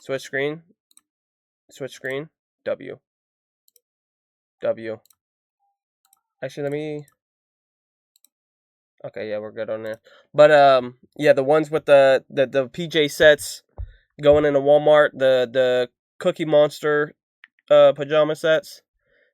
Switch screen. Switch screen. W. W. Actually, let me... Okay, yeah, we're good on there. But, yeah, the ones with the PJ sets going into Walmart, the Cookie Monster pajama sets.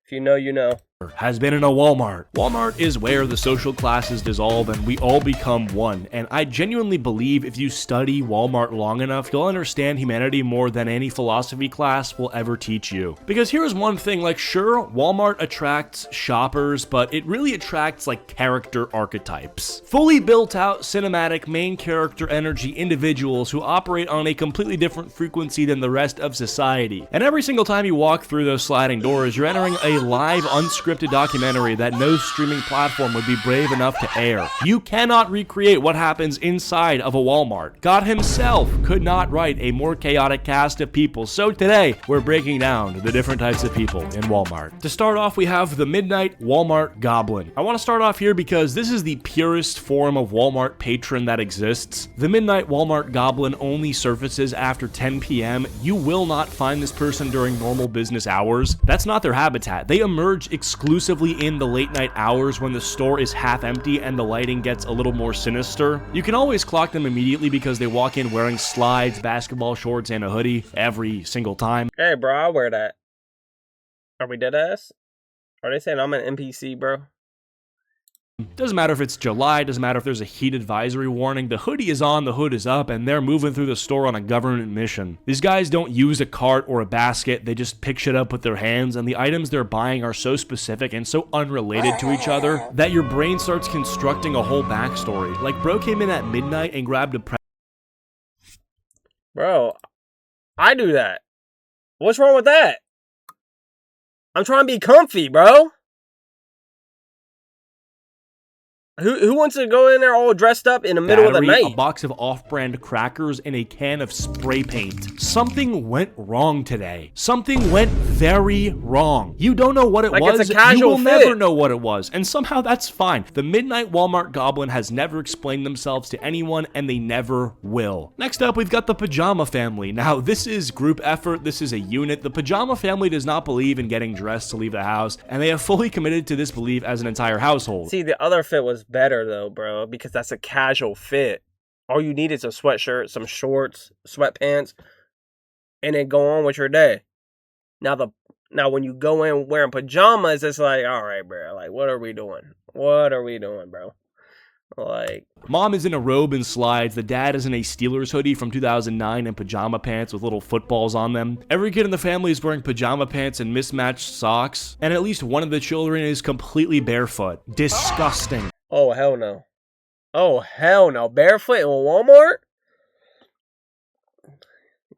If you know, you know. Has been in a Walmart. Walmart is where the social classes dissolve and we all become one. And I genuinely believe if you study Walmart long enough, you'll understand humanity more than any philosophy class will ever teach you. Because here's one thing, like sure, Walmart attracts shoppers, but it really attracts like character archetypes. Fully built out cinematic main character energy individuals who operate on a completely different frequency than the rest of society. And every single time you walk through those sliding doors, you're entering a live unscripted documentary that no streaming platform would be brave enough to air. You cannot recreate what happens inside of a Walmart. God himself could not write a more chaotic cast of people. So today, we're breaking down the different types of people in Walmart. To start off, we have the Midnight Walmart Goblin. I want to start off here because this is the purest form of Walmart patron that exists. The Midnight Walmart Goblin only surfaces after 10 p.m. You will not find this person during normal business hours. That's not their habitat. They emerge exclusively in the late night hours when the store is half empty and the lighting gets a little more sinister. You can always clock them immediately because they walk in wearing slides, basketball shorts, and a hoodie every single time. Hey, bro, I'll wear that. Are we dead ass? Are they saying I'm an NPC, bro? Doesn't matter if it's July, doesn't matter if there's a heat advisory warning, the hoodie is on, the hood is up, and they're moving through the store on a government mission. These guys don't use a cart or a basket, they just pick shit up with their hands, and the items they're buying are so specific and so unrelated to each other that your brain starts constructing a whole backstory. Like, bro came in at midnight and grabbed a Bro, I do that. What's wrong with that? I'm trying to be comfy, bro. Who wants to go in there all dressed up in the middle of the night? A box of off-brand crackers, and a can of spray paint. Something went wrong today. Something went very wrong. You don't know what it was. It's a casual you will fit. never know what it was, and somehow that's fine. The Midnight Walmart Goblin has never explained themselves to anyone, and they never will. Next up, we've got the Pajama Family. Now, this is group effort. This is a unit. The Pajama Family does not believe in getting dressed to leave the house, and they have fully committed to this belief as an entire household. See, the other fit was better though, bro, because that's a casual fit. All you need is a sweatshirt, some shorts, sweatpants, and then go on with your day. Now when you go in wearing pajamas, it's like, all right, bro, like what are we doing? What are we doing, bro? Like, mom is in a robe and slides, the dad is in a Steelers hoodie from 2009 and pajama pants with little footballs on them. Every kid in the family is wearing pajama pants and mismatched socks, and at least one of the children is completely barefoot. Disgusting. oh hell no. Oh hell no. Barefoot in Walmart?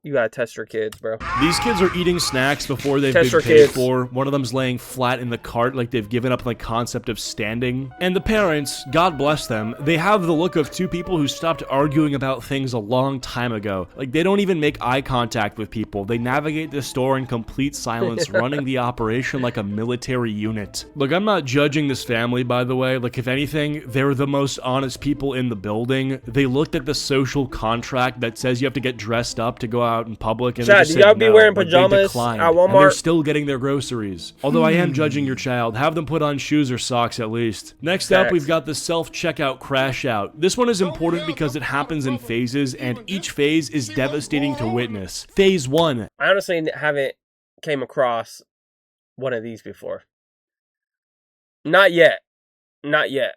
You gotta test your kids, bro. These kids are eating snacks before they've Test been your paid kids. for. One of them's laying flat in the cart like they've given up on the concept of standing. And the parents, God bless them, they have the look of two people who stopped arguing about things a long time ago. Like, they don't even make eye contact with people. They navigate the store in complete silence, running the operation like a military unit. Look, I'm not judging this family, by the way. Like, if anything, they're the most honest people in the building. They looked at the social contract that says you have to get dressed up to go out in public, and Chad, they do y'all said be no. wearing Like, they pajamas declined, at and they're Walmart? still getting their groceries. Although I am judging your child. Have them put on shoes or socks at least. Next up, Facts. we've got the self-checkout crash out. This one is important because it happens in phases, and each phase is devastating to witness. Phase 1. I honestly haven't came across one of these before. Not yet. Not yet.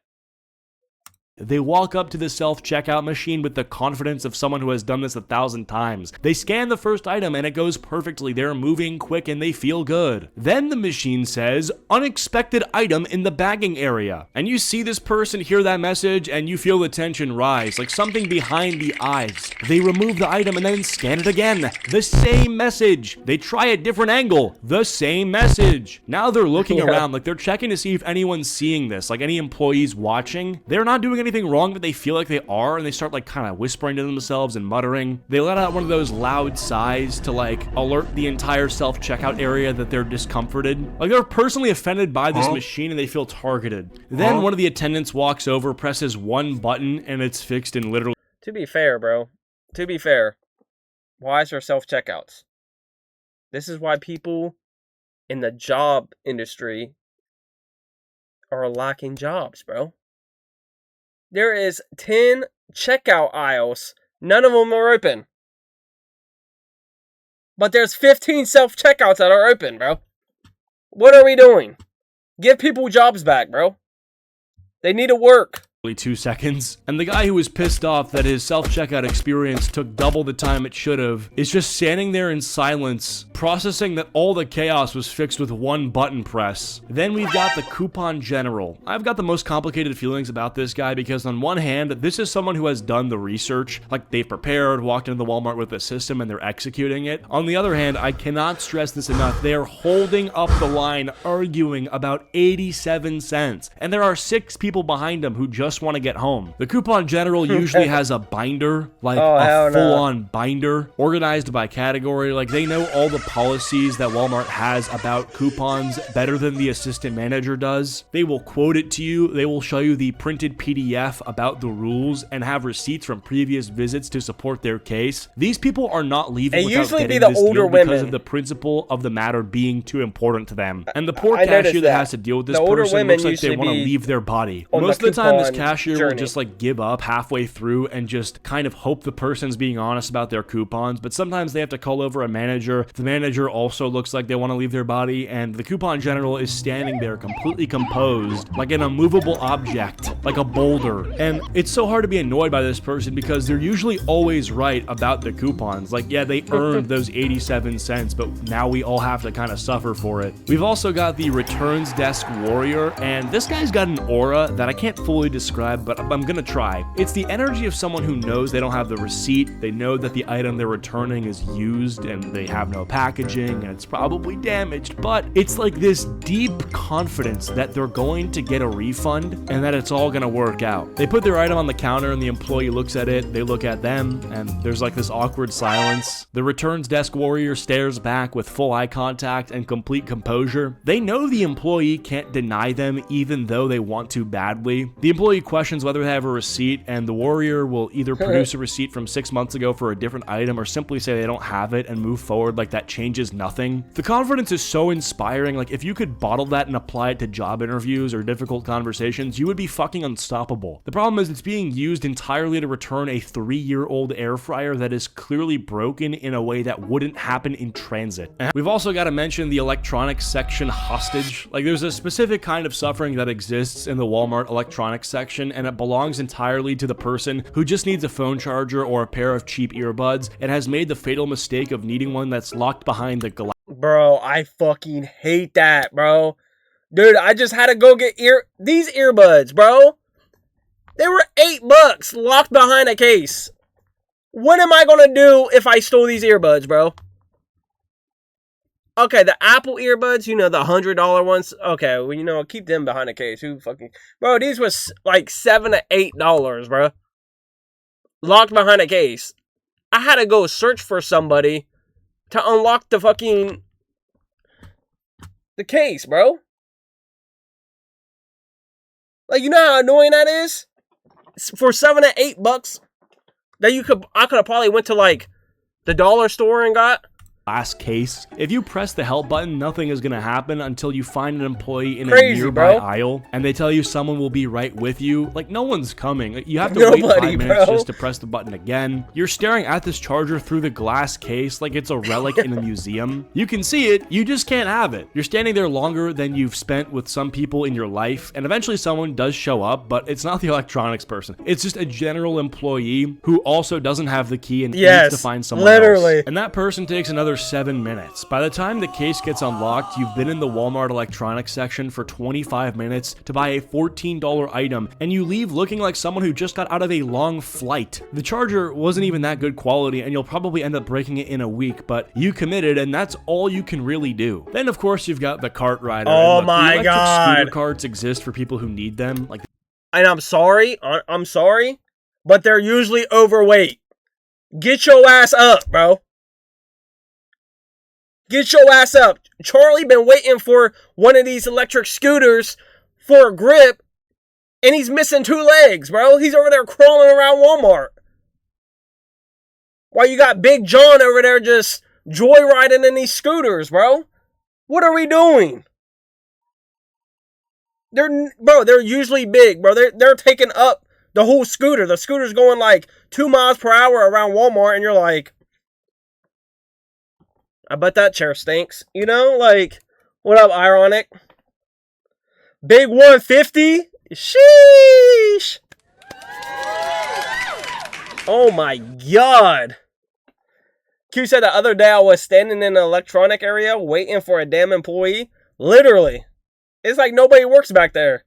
They walk up to the self-checkout machine with the confidence of someone who has done this 1,000 times. They scan the first item and it goes perfectly. They're moving quick and they feel good. Then the machine says, unexpected item in the bagging area. And you see this person hear that message and you feel the tension rise, like something behind the eyes. They remove the item and then scan it again. The same message. They try a different angle. The same message. Now they're looking around like they're checking to see if anyone's seeing this, like any employees watching. They're not doing anything wrong, but they feel like they are, and they start like kind of whispering to themselves and muttering. They let out one of those loud sighs to like alert the entire self-checkout area that they're discomforted. Like they're personally offended by this machine and they feel targeted. Then one of the attendants walks over, presses one button, and it's fixed in literally... To be fair, bro. To be fair. Why is there self-checkouts? This is why people in the job industry are lacking jobs, bro. There is 10 checkout aisles. None of them are open. But there's 15 self-checkouts that are open, bro. What are we doing? Give people jobs back, bro. They need to work. 2 seconds. And the guy who was pissed off that his self-checkout experience took double the time it should have is just standing there in silence, processing that all the chaos was fixed with one button press. Then we've got the coupon general. I've got the most complicated feelings about this guy because on one hand, this is someone who has done the research, like they've prepared, walked into the Walmart with a system and they're executing it. On the other hand, I cannot stress this enough. They are holding up the line, arguing about 87 cents. And there are 6 people behind him who just want to get home. The coupon general usually has a binder, like a full-on binder, organized by category. Like they know all the policies that Walmart has about coupons better than the assistant manager does. They will quote it to you. They will show you the printed PDF about the rules and have receipts from previous visits to support their case. These people are not leaving without getting this deal because of the principle of the matter being too important to them. And the poor cashier that has to deal with this person looks like they want to leave their body. Most of the time, this cashier will just like give up halfway through and just kind of hope the person's being honest about their coupons, but sometimes they have to call over a manager. The manager also looks like they want to leave their body, and the coupon general is standing there completely composed, like an immovable object, like a boulder. And it's so hard to be annoyed by this person because they're usually always right about the coupons. Like, yeah, they earned those 87 cents, but now we all have to kind of suffer for it. We've also got the returns desk warrior, and this guy's got an aura that I can't fully describe, but I'm gonna try. It's the energy of someone who knows they don't have the receipt, they know that the item they're returning is used and they have no packaging and it's probably damaged, but it's like this deep confidence that they're going to get a refund and that it's all gonna work out. They put their item on the counter and the employee looks at it, they look at them, and there's like this awkward silence. The returns desk warrior stares back with full eye contact and complete composure. They know the employee can't deny them even though they want to badly. The employee questions whether they have a receipt, and the warrior will either produce a receipt from 6 months ago for a different item or simply say they don't have it and move forward like that changes nothing. The confidence is so inspiring. Like if you could bottle that and apply it to job interviews or difficult conversations, you would be fucking unstoppable. The problem is it's being used entirely to return a 3-year-old air fryer that is clearly broken in a way that wouldn't happen in transit. And we've also got to mention the electronics section hostage. Like there's a specific kind of suffering that exists in the Walmart electronics section, and it belongs entirely to the person who just needs a phone charger or a pair of cheap earbuds and has made the fatal mistake of needing one that's locked behind the glass. Bro, I fucking hate that, bro. Dude, I just had to go get these earbuds, bro. They were $8 locked behind a case. What am I gonna do if I stole these earbuds, bro? Okay, the Apple earbuds, you know, the $100 ones. Okay, well, you know, keep them behind a case. Who fucking... Bro, these was like $7 to $8, bro. Locked behind a case. I had to go search for somebody to unlock the fucking... the case, bro. Like, you know how annoying that is? For $7 to $8 that I could have probably went to like the dollar store and got... glass case. If you press the help button, nothing is going to happen until you find an employee in a nearby aisle and they tell you someone will be right with you. Like, no one's coming. You have to wait 5 minutes just to press the button again. You're staring at this charger through the glass case like it's a relic in a museum. You can see it, you just can't have it. You're standing there longer than you've spent with some people in your life, and eventually someone does show up, but it's not the electronics person. It's just a general employee who also doesn't have the key and needs to find someone else. And that person takes another 7 minutes. By the time the case gets unlocked, you've been in the Walmart electronics section for 25 minutes to buy a $14 item, and you leave looking like someone who just got out of a long flight. The charger wasn't even that good quality, and you'll probably end up breaking it in a week, but you committed, and that's all you can really do. Then, of course, you've got the cart rider. Oh my god! Scooter carts exist for people who need them. Like, and I'm sorry, but they're usually overweight. Get your ass up, bro. Get your ass up. Charlie been waiting for one of these electric scooters for a grip, and he's missing 2 legs, bro. He's over there crawling around Walmart. While you got Big John over there just joyriding in these scooters, bro. What are we doing? They're usually big, bro. They're taking up the whole scooter. The scooter's going like 2 miles per hour around Walmart, and you're like, I bet that chair stinks. You know, like, what up, Ironic? Big 150? Sheesh. Oh my god. Q said the other day I was standing in the electronic area waiting for a damn employee. Literally. It's like nobody works back there.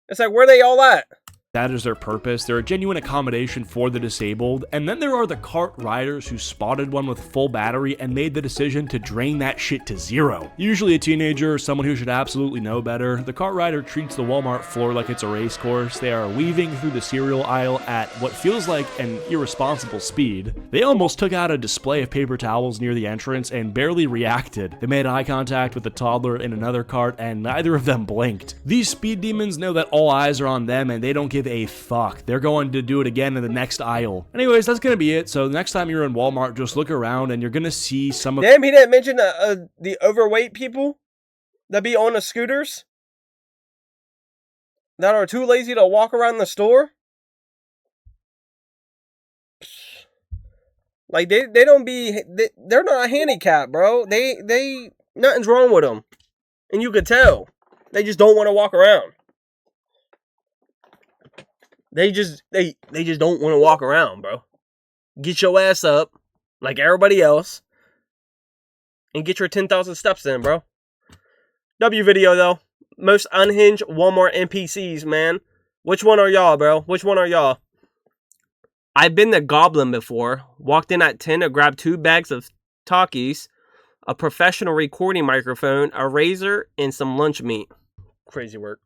It's like, where they all at? That is their purpose. They're a genuine accommodation for the disabled. And then there are the cart riders who spotted one with full battery and made the decision to drain that shit to zero. Usually a teenager or someone who should absolutely know better. The cart rider treats the Walmart floor like it's a race course. They are weaving through the cereal aisle at what feels like an irresponsible speed. They almost took out a display of paper towels near the entrance and barely reacted. They made eye contact with the toddler in another cart and neither of them blinked. These speed demons know that all eyes are on them and they don't give a fuck. They're going to do it again in the next aisle. Anyways, that's gonna be it. So next time you're in Walmart, just look around and you're gonna see some of— Damn, he didn't mention the overweight people that be on the scooters that are too lazy to walk around the store. Like, they're not handicapped, bro. They nothing's wrong with them. And you could tell. They just don't want to walk around. They just don't want to walk around, bro. Get your ass up like everybody else and get your 10,000 steps in, bro. W video, though. Most unhinged Walmart NPCs, man. Which one are y'all, bro? Which one are y'all? I've been the Goblin before. Walked in at 10 to grab 2 bags of Takis, a professional recording microphone, a razor, and some lunch meat. Crazy work.